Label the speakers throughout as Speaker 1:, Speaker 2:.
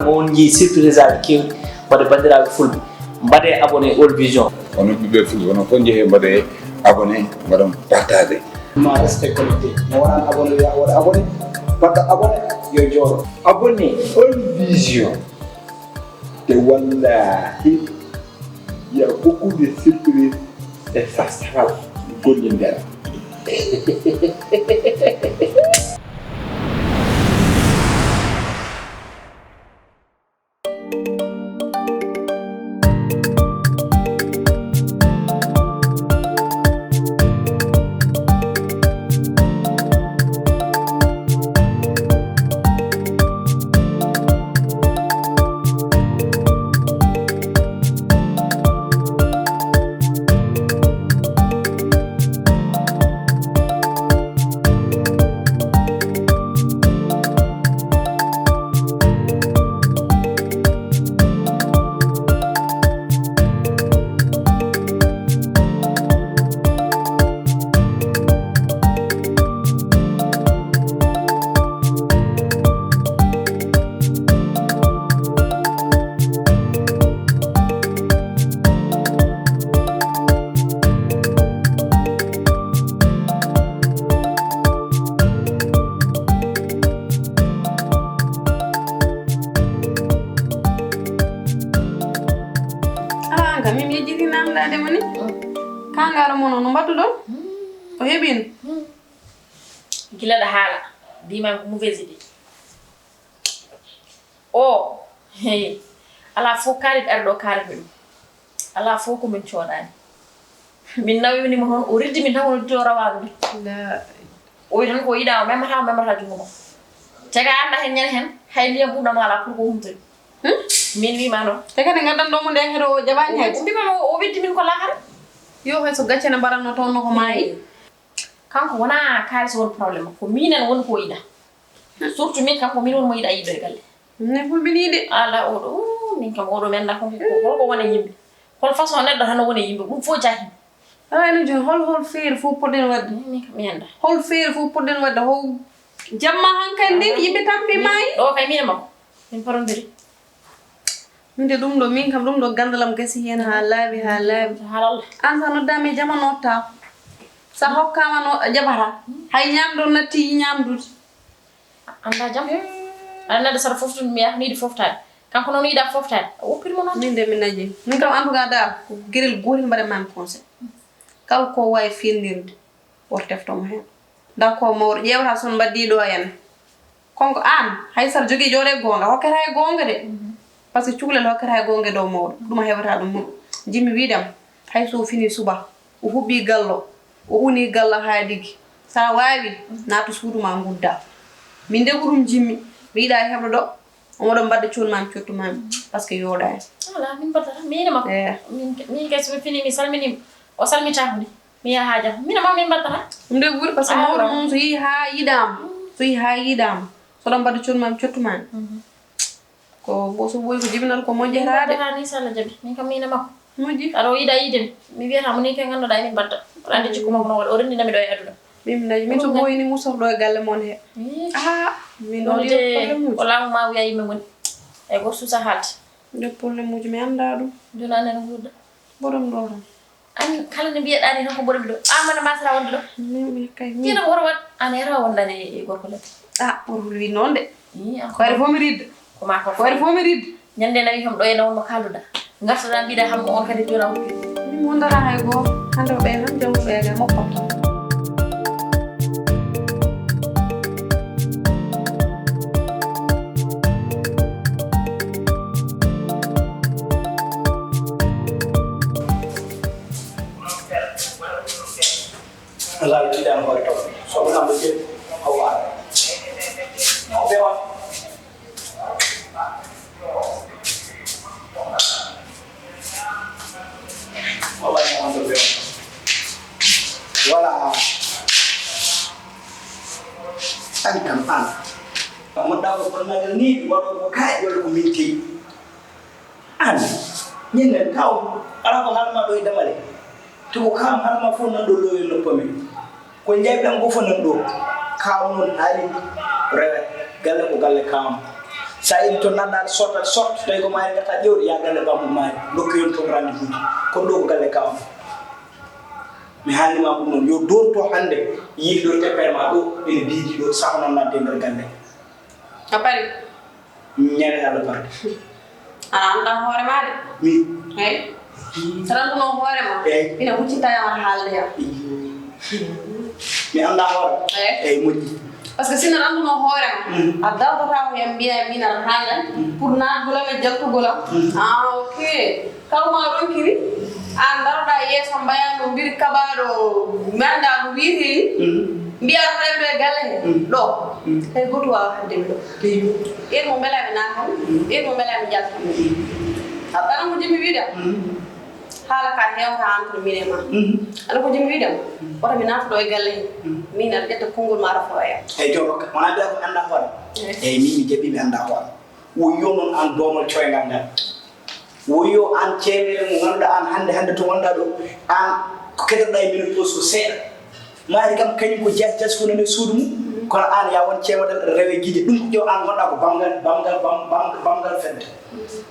Speaker 1: on ji surprise aji kewɗi wadde bandiraɓe fulɓe mbaɗe abonné Olyvizion
Speaker 2: onon ɓiɓɓe fulɓe onon fof jeehe mbaɗe abonné mbaɗon partage
Speaker 1: ma reste connecté mo waran abonné wiya waɗa abonné badɗo abonné yo jooɗo abonné Olyvizion te wallahi il y a beaucoup de surprises et ça sera gonɗi nder
Speaker 3: Kangaro mono no mbaddu don o hebino
Speaker 4: gila da hala bima ko mauvaise idée oh hey ala fo kali ardo kala dum ala fo ko min ciodani min nawi ni mo hon o riddi min taw do rawaadu
Speaker 3: la
Speaker 4: o tan ko yida o memata jungo taga anda hen nyen hen hay liya buda mala pour ko humte min wi mano
Speaker 3: taga de ngadan do mo de hero jabani hay
Speaker 4: bima o widdi min ko lahar
Speaker 3: yo hay so gacce na baranno to no ko mai
Speaker 4: kanko wana kalis won problème ko minen won ko ida surtout min kanko min won mo ida yido galle
Speaker 3: ne fulbini de
Speaker 4: ala o do min kam o do men da ko wona yimbe hol façon neddo tan wona yimbe dum fo jahi
Speaker 3: ala ni jon hol feer fu podden wadde
Speaker 4: min kam yanda
Speaker 3: hol feer fu podden wadde ho jamma hankande yimbe tampi mai
Speaker 4: do kay min mako min parondiri
Speaker 3: minde dum do min kam dum do gandalam gasi hen ha laabi
Speaker 4: halal
Speaker 3: an sa no dame jamano ta sa hokkama no jabara hay nyamdo natti nyamdut
Speaker 4: anda jam anda da sar foftu mi yak ni di foftade kanko non ida foftade o pirmo non
Speaker 3: minde min naji min kam anduga da gerel gotel mbade mam conseil kal ko way findirde wor teftomo hen da ko mawr jewra son baddi do en konko an hay sar jogi jode gonga hokkata e gonga de parce que cuklel hokkata hay gonga do mawr duma hebata dum jimi widam hay so fini suba o hubbi gallo o uni galla ha digi sa wawi natu suudu ma ngudda min de gurum jimmi wiida hebdo do o modo badde ciol mam ciottu mam parce que yoda
Speaker 4: ala min batata min ma min kay so fini mi salmini o salmita ko mi ya haja min ma min batata
Speaker 3: nde buri parce que mawdo mum so yi ha yidam so dam badde ciol mam ciottu mam ko boso boy ko jibinal ko moje raade
Speaker 4: ni sala jabi min kam min ma
Speaker 3: moji
Speaker 4: aro yida yidem mi wiata mo ni kay ngando day min batta rande ci ko mo no o rendi nami do e aduna
Speaker 3: min naji min so boy ni muso do galle mon he min no de
Speaker 4: wala ma wiya yimbe mon e go susa halti
Speaker 3: de problème muji mi anda dum
Speaker 4: dona nen gudda
Speaker 3: borom do
Speaker 4: an kala ne biya dani ko borom do amana masra wonde do
Speaker 3: mi kay mi
Speaker 4: kina wor wat an era wondane e gorko le
Speaker 3: pour wi non de ko er fo mi rid
Speaker 4: ko ma
Speaker 3: ko er fo mi rid
Speaker 4: nyande nawi ham do e nawon mo kaluda ngarta dan bida ham on kadi jona
Speaker 3: mi mondara hay go hando be nan jamu be ga mo pata
Speaker 1: Allah tidak horto so ko nambe je hawa bewa wala mo ando bewa wala an kampan mo daw ko nagal ni wala ko kay wala ko minti an ñinen kaw ala ko halma do damale to ko kam halma fo nan do loyo no pami ko njayɓen go fo nan ɗo kaw noon haali rewe galle ko galle kam sa iri to nanda sorta tay ko maari gata jewdi ya galle bambu maari dokku yon to rendez-vous ko do galle ka mi haalni ma dum non yo dorto hande yiido tepere ma do ene biidi do sahno na de nder galle
Speaker 3: apari
Speaker 1: ñere ala barde
Speaker 3: ana anda hore ma de
Speaker 1: mi
Speaker 3: hey sarantu no hore ma ina huccita ya haalde ya
Speaker 1: mi anda hore moƴƴi
Speaker 3: parce que sina randu no hore ma adda to taw yam biya min ar haalan pour na gula me jakku gula ok kaw ma ronkiri an darda yeso mbayano bir kabado manda no wiri biya rebe galle do tay goto wa hadde do en mo bela mi na ham en mo bela mi jakku abana mo jimi wida hala ka hewta entre mine ma ala ko jimi wida wata mi nato do e galle min ar jetta kongol mara foya
Speaker 1: ay joro wona be ko anda hore mi jebi mi anda hore wo yo non an domal coyngal ngal wo yo an cemere mo ganda an hande to wonda do an ko kedda e min posko seeda mari kam kany ko jas ko ne suudu mu kono an ya won cemadal rewe gije dum ko an gonda ko bangal fedde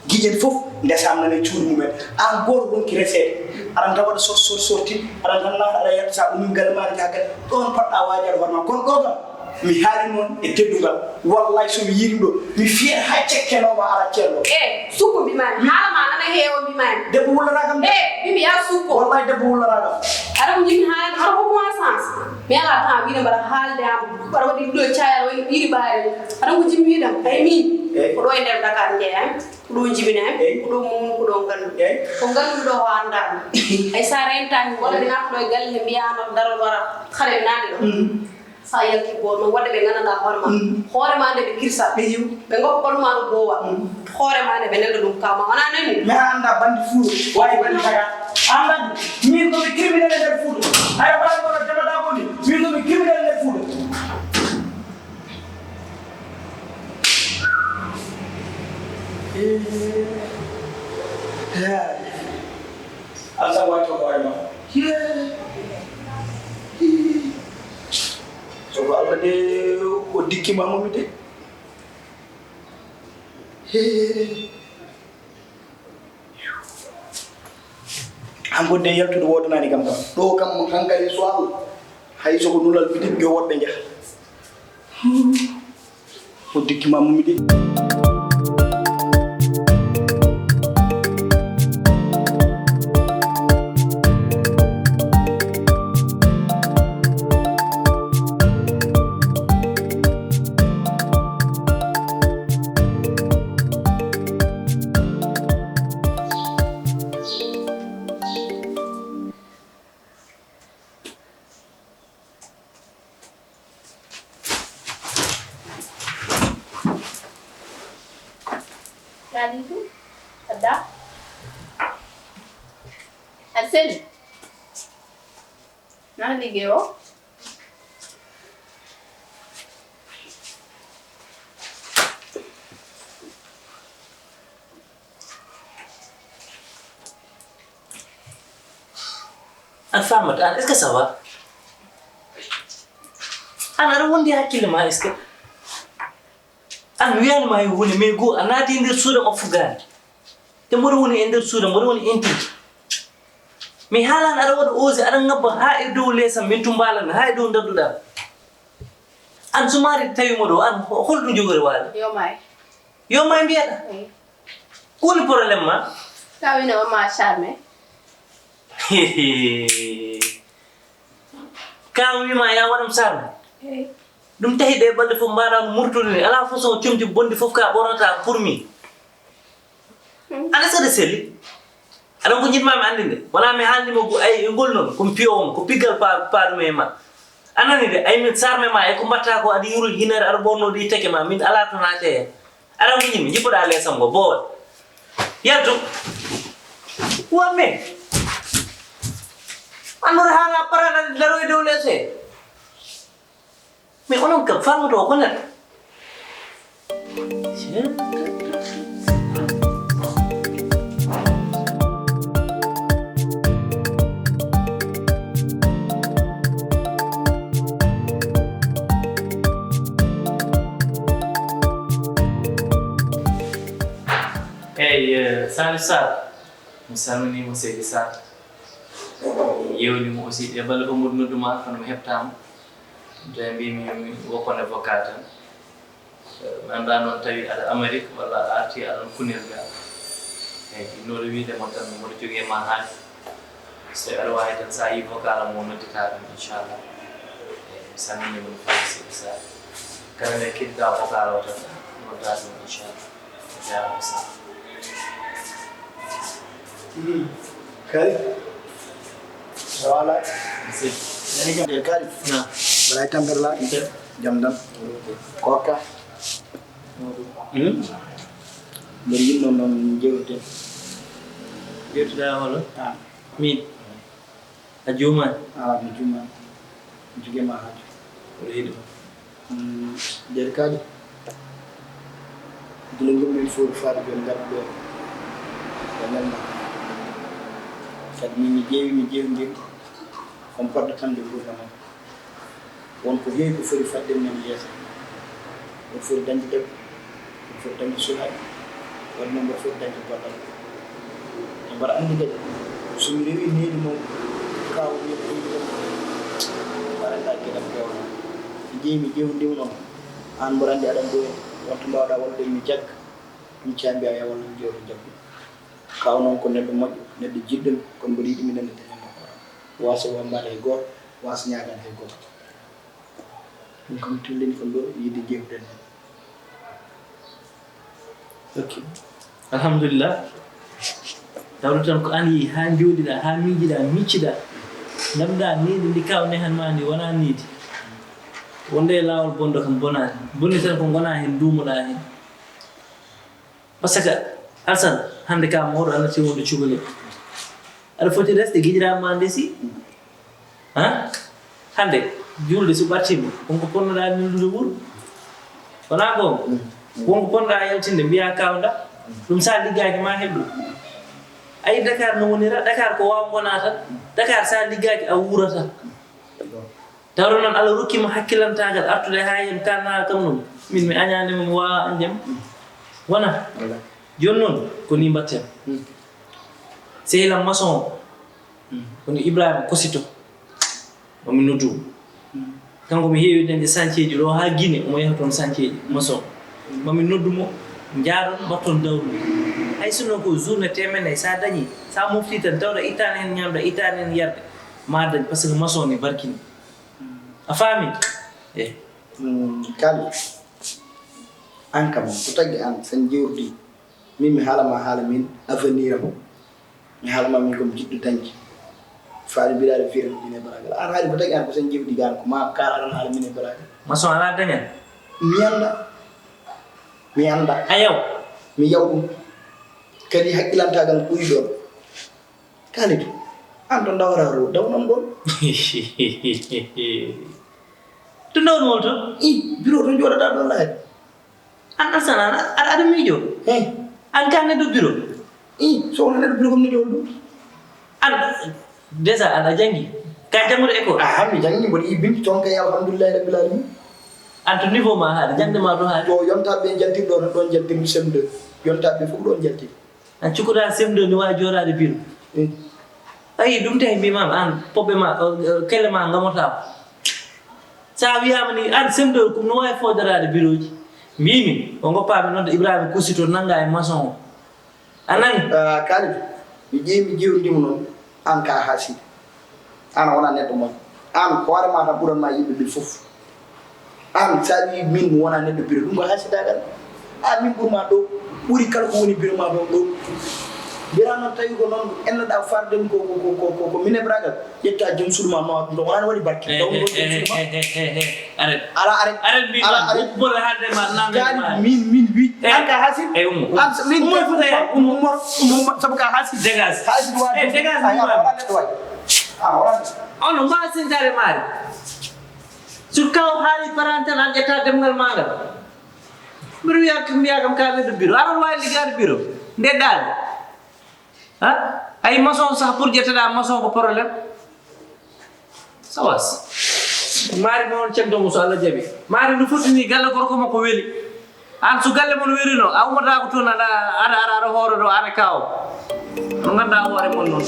Speaker 1: gije fof ndesam na ne cuudu mumen an gor gon ki resede aran tawada sorti aran tan na ada yetta sa dum gal mari jagal don padda wajar warma kon goga mi haali non e teddugal wallahi so mi yiri do mi fier ha cekkeno ma ara cello
Speaker 3: suko bi man hala ma nana heewo bi man
Speaker 1: debbo wala ragam
Speaker 3: bimi ya suko
Speaker 1: wallahi debbo wala ragam
Speaker 3: ara mo jimi haala ara ko mo sans me ala ta wi ne bara haalde am bara wadi do caayal woni biri baare ara ko jimi wi dam ay mi ko do e nder Dakar jeeyam ko do jibina ko do mum ko do gandu ko gandu do wanda ay sare tan wala dina ko do galle mbiyano daro wara xare nande do sa yalti bo no wadde be gananda hoore ma de be kirsa be yiw be ngoppol ma do bowa hoore ma de be neldo dum kama wana nani
Speaker 1: me anda bandi fuudo way bandi taga anda mi ko be criminel der fuudo ay ba ko jama da ko ni mi ko be criminel der fuudo asa wato hoore ma so Allah de o dikki mamu de am bodde yaltude wodanani kam do kam hankali so Allah hay so ko nulal bidim jo wodbe jah o dikki mamu de
Speaker 4: Itu ada Arsene nah liggéeyoo
Speaker 5: Alfamata est-ce que ça va ana wondi hakkille ma est-ce que an wiyani ma woni mais go anati nder suuda o fugani te mboɗo woni e nder suuda mboɗo woni intinde mi haalani aɗa waɗa osé aɗa ngabba ha e dow leesam min tumbalami ha e dow dadduɗa an sumari tawima ɗo an holɗum jogori waade yo may mbiyaɗa ko woni probléme ma
Speaker 4: kawine o ma charme
Speaker 5: kam wima ya waɗam sarme ɗum tahi ɗe balɗe fof mbaɗa murtude ni ala façon comti bonde fof ka ɓornata pour mi ana saɗa selli aɗan ko jiɗmami andinde wona mi haaldima ay ngol noon komi piyowom ko piggal paɗum e ma anani de ay min sarme ma e ko mbatta ko aɗa yuru hinere aɗa ɓornode i teke ma min ala to naate hen aɗan ko jiɗmi jippoɗa leesam ngo boowal yaltu wamme annoɗa haala paraɗa daro e dow lees he mais onon kam farmoto ko neɗɗo eyyi Sani Sall mi salminima Seydi Sall yewnima aussi e balle Amadou nodduma kono mi heɓtama de mbimi mi wokkone vocal tan mi anda noon tawi aɗa Amérique walla a arti aɗon kunel ga eyyi innoɗo wiidemo tan mboɗo jogui ma haali so aɗa wawi tan sa yi vocal am o noddita ɗum inchallah eyyi mi salminima no fewi Seydi Sall kala nde keddiɗa vocal o tan nodda ɗum inchallah jarama sa
Speaker 1: Kali. Wala.
Speaker 5: merci
Speaker 1: Dia kali.
Speaker 5: na
Speaker 1: Balai tampir lah. Jam dan. Korka. Beri non jauh deh.
Speaker 5: ƴettuɗa hono
Speaker 1: Ah,
Speaker 5: min a juumani
Speaker 1: mi cuma juga mahal.
Speaker 5: oɗo yiɗi
Speaker 1: Dia kali. Dulu min fur far ben garbe. Dengan kadi mi jeewi ngel on podda tan de gouvernement wonko heewi ko foti fadde men yeeso on foti dañde debbo on foti dañde suhaaɓe wadde noon mboɗo foti dañde goɗɗal e mbaɗa anndi kadi somi rewi needi noon kaw wiyeɗo mbaɗannda geɗam pewna mi ƴeewndima noon an mboɗo anndi aɗan ɗo wonto mbawɗa wallude mi jagga ɗum caambi a ya walla mi jewto jaggu kaw noon ko neɗɗo moƴƴo neɗɗo jiɗɗo kono mboɗo yiɗi mi nannde wasa wambade e goto wasa ñagande e goto ɗum kam tillini kon ɗo yidde jewden
Speaker 5: ok alhamdulillah tawde tan ko an yi ha jooɗiɗa ha miijiɗa micciɗa ndamɗa niidi ndi kawne han ma ndi wona niidi wonde e laawol bonɗo kam bonani bonni tan ko gona hen duumoɗa hen par ce que Alsane hande ka mawɗo annati wonde cukalel aɗa foti resde guiƴirama ndesi han hande julde so ɓartima wonko ponnoɗa neldude wuuro wona gonga wonko ponnoɗa yaltinde mbiya kawda ɗum sa liggaki ma heɓɗum ayi Dakar no wonira Dakar ko wawa gona tan Dakar sa liggaki a wuurata tawde noon Allah rokkima hakkilantagal artude ha yen karna kam noon min mi añanima mi wawa anjam wona joni noon ko ni mbatten sehilam maçon woni Ibrahima Kosito omi noddu kanko mi heewi dañde chantier ji ɗo ha Guinée omo yaha toon chantier ji maçon mami noddumo jaaɗon mbatton dawru hay sinno ko journée temene sa dañi sa mofti tan tawɗa ittani hen ñamda ittani hen yarde ma dañ par ce que maçon ni barkini a faami e
Speaker 1: kali an kam ko taggi an sen jewrdi min mi haalama haala min avenir am mi haalama min komi jiɗɗo dañde faade mbiɗaade firde dine baragal an haali ko taggi an ko sen jewdi gan ko ma kalaɗon haala min e baragal
Speaker 5: maçon ala dañan
Speaker 1: mi anda
Speaker 5: a yaw
Speaker 1: mi yaw ɗum kadi haqqilantagal ɓuri ɗon kalidi an to dawra ro dawnon ɗon
Speaker 5: to dawnol to
Speaker 1: bureau to jooɗoɗa ɗon laaji
Speaker 5: an Alsane aɗa miijo an ka neɗɗo bureau
Speaker 1: so wona neɗɗo bureau kom neɗɗo ɗum
Speaker 5: an déjà aɗa jangi ka janguɗo école
Speaker 1: mi jangi mboɗo ibinti toon kay alhamdoulillahi rabbil alamin
Speaker 5: an to niveau ma haade jangde ma to haade
Speaker 1: to yontaɓe jaltirɗo no ɗon jaltirmi sem2 yontaɓe fof ɗon jaltiri
Speaker 5: an cikkuɗa sem2 ni wawi joɗade bureau ayi ɗum tawi mbimama an poɓɓe ma kelle ma gamotama sa wiyama ni an sem2 ko no wawi fodarade bureau ji mbimi o goppami noon de Ibrahima Kosito nanga e maçon o anani
Speaker 1: kalid mi ƴeewi mi jewndima noon an ka haaside an wona neɗɗo moƴƴo an hoorema tan ɓuranma yimɓeɓe fof an sa wi min mi wona neɗɗo bureau ɗum ko haasidagal an min ɓurma ɗo ɓuri kala ko woni bureau ma ɗon ɗo mbira noon tawi ko noon ennoɗa farden ko mine bragal ƴetta joom suuduma mawa ɗum ɗon wonani waɗi barke min wi an ka haasid sabu ka haasid
Speaker 5: dégage
Speaker 1: haasid wawona neɗɗo way
Speaker 5: ono mbawa sintare maari sur kaw haali parantan an ƴetta demgal magal mbiɗa wiya kam ka neɗɗo bureau aɗon wawi liggade bureau ndeɗɗade ha ay maçon sah pour ƴetteɗa maçon ko probléme sawas maari noon cagdomo so Allah jaaɓi maari no fotini galle gorko makko weeli an su galle mon werino a umata ko ton ada horo do ana kaw no ganda hore mon non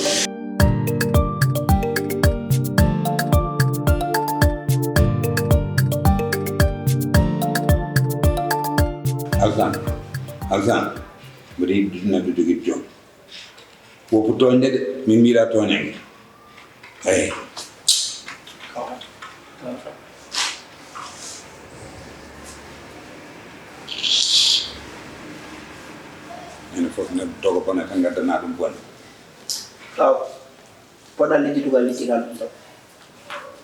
Speaker 2: Alsan bari dina du digi jom wo ko toñde de min mira toñangi ay ene fof ne dogo bone tan gaddana dum bon
Speaker 1: taw podal li dugal li ci gal dum taw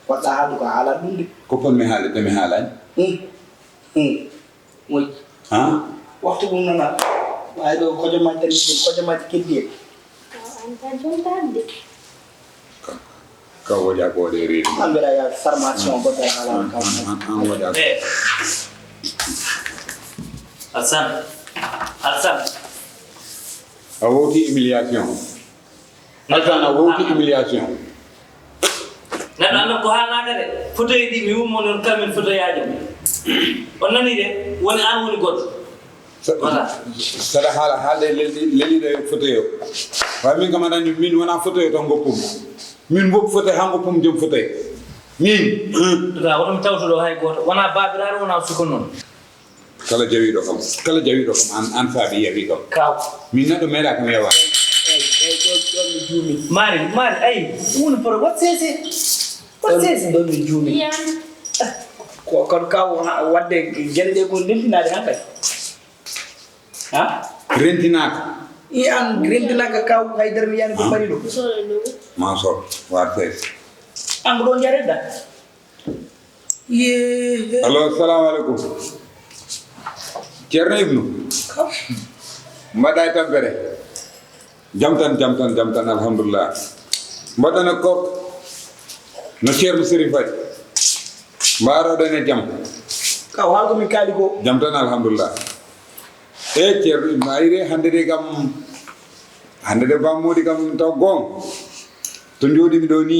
Speaker 1: wada haadu ko ala dum de
Speaker 2: ko pon mi haale demi haalani
Speaker 1: moy
Speaker 2: ha
Speaker 1: waxtu bu nana waaye do ko jomante keddi
Speaker 2: ka woja ko de reedi
Speaker 1: ambira ya formation ko da ala ka
Speaker 2: an woja
Speaker 5: Alsan
Speaker 2: a woti humiliation Alsan a woti humiliation
Speaker 5: nana ko halaka de photo yi mi wummo non kamen photo yaajo on nani de woni an woni goddo voilà
Speaker 2: sada hala halde leli de photo yo wa min kam nani min wona photo yo tan goppum min bop photo hango pum jom photo min
Speaker 5: da wonum tawto do hay goto wona babiraaro wona suko non
Speaker 2: kala jawido kam an faabi yawi kam
Speaker 5: kaw
Speaker 2: min nado meda kam yawa
Speaker 5: mari ay woni por what says
Speaker 1: do mi jumi ko kon kaw wadde jelde ko lintinaade han kay ha
Speaker 2: rentinaka
Speaker 1: an rentinaka kaw haydar mi yani ko bari do
Speaker 2: ma so war fes
Speaker 1: an do jareda ye
Speaker 2: allo assalamu alaikum Cerno Ibnu mbaɗa tampere jamtan alhamdulillah mbaɗana ko no Ceerno Sérif Faye mbaroɗene jam
Speaker 1: ka walko mi kaali ko
Speaker 2: jamtan alhamdulillah e Ceerno Ibnu ayre hande de bammodi kam taw gon to jooɗimi ɗo ni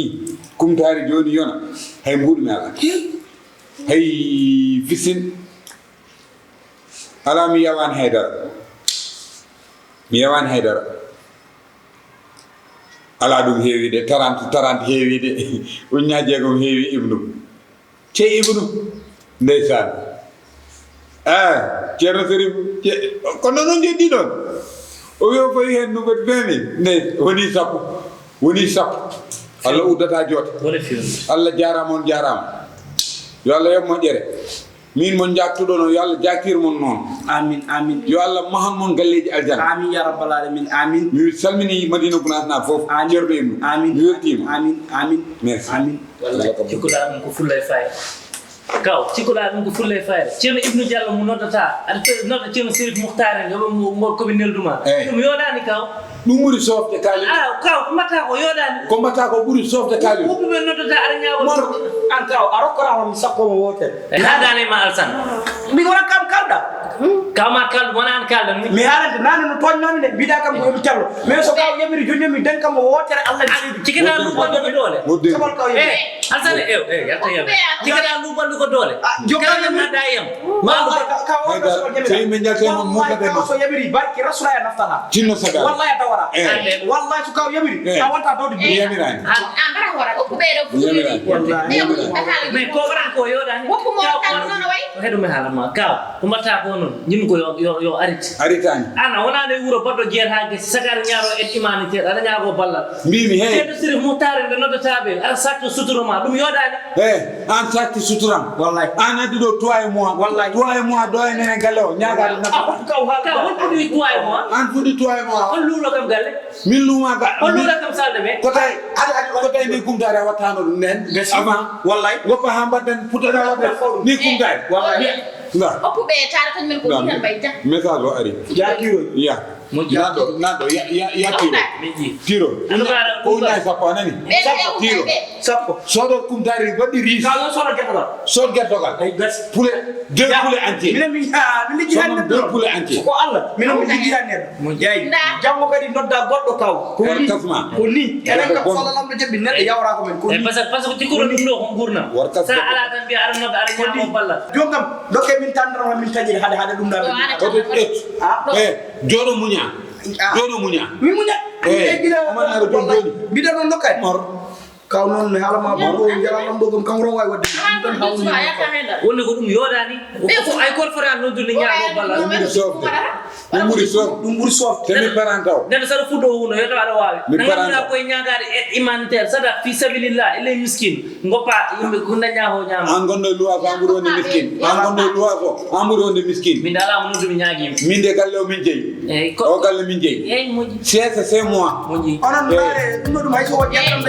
Speaker 2: kumtari joni yona hay mbuɗumi ala hay fisin ala mi yawan haydara ala ɗum heewi de 30 heewi de uñajeegom heewi ibnu ce ibnu ndeysan Ceerno Sérif kono noon jeddi ɗon o wi o fayi hen nuɓet 20 000 woni sappo Allah uddata joote Allah jarama on jarama yo Allah yob moƴƴere min mon jaktuɗo no yo Allah jakir mon noon
Speaker 1: amin
Speaker 2: yo Allah mahan mon galleji aljana
Speaker 1: amin ya rabbal alamin amin
Speaker 2: mi salmini Madina Gounass fof Ceerno Ibnu
Speaker 1: amin
Speaker 2: mi weltima
Speaker 1: amin
Speaker 2: merci
Speaker 1: amin
Speaker 5: wallahi cikkuɗa ɗum ko fulla e fayre kaw cikkuɗa ɗum ko fulla e fayre Ceerno Ibnu Diallo mo noddata aɗa nodda Ceerno Sérif Mouhtare mo koɓe nelduma ɗum yoɗani kaw
Speaker 2: ɗum ɓuuri sofde kaali
Speaker 5: kaw ko mbatta ko yoɗani
Speaker 2: ko mbatta ko ɓuuri sofde kaali
Speaker 5: ɓuɓɓe noddata aɗa ñawo
Speaker 1: an kaw a rokkorama mi sakkomo wotere
Speaker 5: haadani ma Alsan
Speaker 1: mi wona kam kalɗa
Speaker 5: kawma kaldu wona an kaldan
Speaker 1: mi haalante nane no toñnomi de mbiɗa kam ko yomi tello mais so kaw yamiri joni mi den kam mo wotere Allah
Speaker 5: cikina luɓandu ko doole
Speaker 1: sabal kaw yamiri
Speaker 5: Alsan yatta yam cikina luɓandu ko doole jogaɗa yam
Speaker 2: so yimɓe jaltemo mofadeno
Speaker 1: so yamiri barki rasula e naftata
Speaker 2: tinno sagal
Speaker 1: wallahi a tawara wallahi so kaw yamiri a wonta dawde
Speaker 2: mi yamirani
Speaker 5: mais ko waran ko yoɗani heɗumi haalama kaw ko mbatta ko noon ñin ko yo
Speaker 2: aritani
Speaker 5: ana wonade wuro baɗɗo jeeyata gese sagare ñaaro en humanité aɗa ñaago ballal
Speaker 2: mbimi he
Speaker 5: Ceerno Sérif Mouhtare nde noddataɓe aɗa sakki suturoma ɗum yoɗani
Speaker 2: an sakki suturam
Speaker 1: wallahi
Speaker 2: an addi ɗo 3 mois
Speaker 1: wallahi
Speaker 2: 3 mois ɗo enene galle o ñagaɗo
Speaker 5: kaw hon fuɗi 3 mois
Speaker 2: an fuɗi 3 mois
Speaker 5: on luulo kam galle
Speaker 2: min luma
Speaker 5: on luulo kam salde ɓe
Speaker 2: ko tawi ni kumtare a wattano ɗum nen avant
Speaker 1: wallahi
Speaker 2: goppa ha mbaɗɗen puttata waɗɗen ni kumtare
Speaker 1: wallahi
Speaker 6: Oppuɓe tara kañumen ko ɗinan bay ja
Speaker 2: message o ari
Speaker 1: jakiro
Speaker 2: ya nanɗo ya tiro ko uñayi sappo anani tiro
Speaker 1: sappo
Speaker 2: soɗo kumtari waɗɗi ris
Speaker 1: kaw sono gertogal
Speaker 2: sod gertogal poulet 2 poulet entier
Speaker 1: minen mi liggi hande
Speaker 2: 2 poulet entier
Speaker 1: ko Allah minen mi liggi hande mo jeyi jango kadi nodda goɗɗo kaw ko ni
Speaker 2: kasma
Speaker 1: ko ni enen kam salalam ɗo jebbi neɗɗo yawra ko men ko ni
Speaker 5: parce que cikkuɗo ɗum ɗo ko gurnam
Speaker 2: warkas
Speaker 5: sa ala tan mbiya aɗa nodda aɗa ñaamo ballal
Speaker 1: joni kam dokke min tandra min taji hade dum dal
Speaker 2: jodo munya mi munya man na do
Speaker 1: bida non nokay mor kaw non ne hala ma bo jala lam dogum kam ro way wadde
Speaker 5: woni ko dum yodani ko ay kol fara no dul nyaago balla
Speaker 2: dum muri sof te mi parantaw
Speaker 5: den sa fudo wono yoto ala wawi na ko nyaagade imanitaire sada fi sabilillah ile miskin ngopa yimbe gunda nyaaho nyama
Speaker 2: an gondo luwa ko amuro ne miskin an gondo luwa ko amuro ne miskin
Speaker 5: min dala mo dum nyaagi
Speaker 2: min de galle o min jeyi o galle min jeyi
Speaker 5: moji
Speaker 2: c'est moi
Speaker 5: moji
Speaker 1: onon bare dum hay so wadi yakam